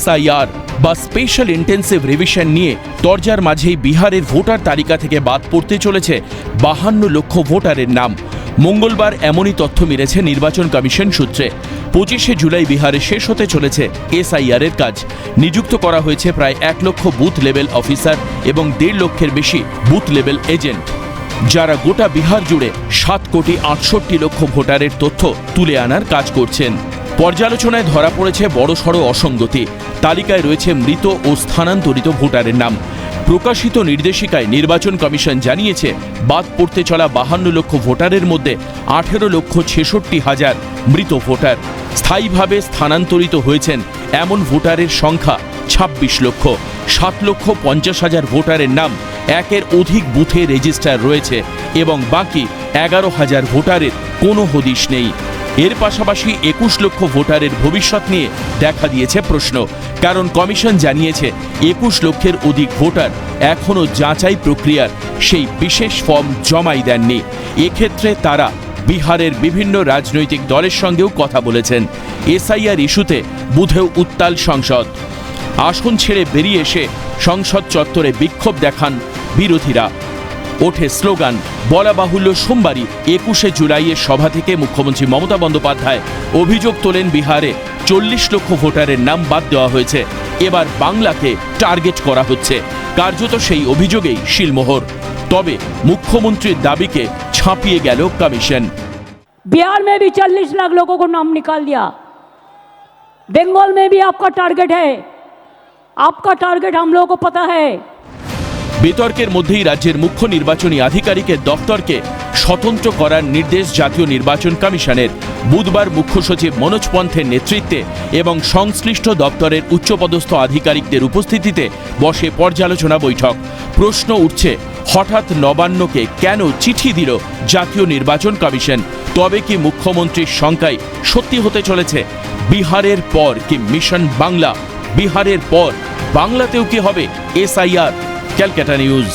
SIR বা special intensive revision নিয়ে তরজার মাঝেই বিহারের ভোটার তালিকা থেকে বাদ পড়তে চলেছে 52 লক্ষ ভোটারের নাম। মঙ্গলবার এমনই তথ্য মিলেছে নির্বাচন কমিশন সূত্রে। 25শে জুলাই বিহারে শেষ হতে চলেছে এসআইআর এর কাজ। নিযুক্ত করা হয়েছে প্রায় 1 লক্ষ বুথ লেভেল অফিসার এবং 1.5 লক্ষের বেশি বুথ লেভেল এজেন্ট, যারা গোটা বিহার জুড়ে 7,68,00,000 ভোটারের তথ্য তুলে আনার কাজ করছেন। পর্যালোচনায় ধরা পড়েছে বড়সড় অসঙ্গতি। তালিকায় রয়েছে মৃত ও স্থানান্তরিত ভোটারের নাম। প্রকাশিত নির্দেশিকায় নির্বাচন কমিশন জানিয়েছে বাদ পড়তে চলা 52 লক্ষ ভোটারের মধ্যে 18,66,000 মৃত ভোটার। স্থায়ীভাবে স্থানান্তরিত হয়েছেন এমন ভোটারের সংখ্যা 26 লক্ষ। 7,50,000 ভোটারের নাম একের অধিক বুথে রেজিস্টার রয়েছে এবং বাকি 11,000 ভোটারের কোনো হদিশ নেই। এর পাশাপাশি 21 লক্ষ ভোটারের ভবিষ্যৎ নিয়ে দেখা দিয়েছে প্রশ্ন, কারণ কমিশন জানিয়েছে 21 লক্ষের অধিক ভোটার এখনও যাচাই প্রক্রিয়ার সেই বিশেষ ফর্ম জমাই দেননি। এক্ষেত্রে তারা বিহারের বিভিন্ন রাজনৈতিক দলের সঙ্গেও কথা বলেছেন। এসআইআর ইস্যুতে বুধেও উত্তাল সংসদ। আসন ছেড়ে বেরিয়ে এসে সংসদ চত্বরে বিক্ষোভ দেখান বিরোধীরা। ওঠে স্লোগান। বলা বাহুল্য, সোমবারই 21শে জুলাইয়ের সভা থেকে মুখ্যমন্ত্রী মমতা বন্দ্যোপাধ্যায় অভিযোগ তোলেন বিহারে 40 লক্ষ ভোটারের নাম বাদ দেওয়া হয়েছে। এবার বাংলাকে টার্গেট করা হচ্ছে। কার্যত সেই অভিযোগেই শিলমোহর। তবে মুখ্যমন্ত্রীর দাবিকে ছাপিয়ে গেল কমিশন। बिहार में भी 40 लाख लोगों को नाम निकाल दिया। बंगाल में भी आपका टारगेट है। आपका टारगेट हम लोगों को पता है। বিতর্কের মধ্যেই রাজ্যের মুখ্য নির্বাচনী আধিকারিকের দপ্তরকে স্বতন্ত্র করার নির্দেশ জাতীয় নির্বাচন কমিশনের। বুধবার মুখ্য সচিব মনোজ পন্থের নেতৃত্বে এবং সংশ্লিষ্ট দপ্তরের উচ্চপদস্থ আধিকারিকদের উপস্থিতিতে বসে পর্যালোচনা বৈঠক। প্রশ্ন উঠছে, হঠাৎ নবান্নকে কেন চিঠি দিল জাতীয় নির্বাচন কমিশন? তবে কি মুখ্যমন্ত্রীর শঙ্কায় সত্যি হতে চলেছে? বিহারের পর কি মিশন বাংলা? বিহারের পর বাংলাতেও কি হবে এসআইআর? ক্যালকাটা নিউজ।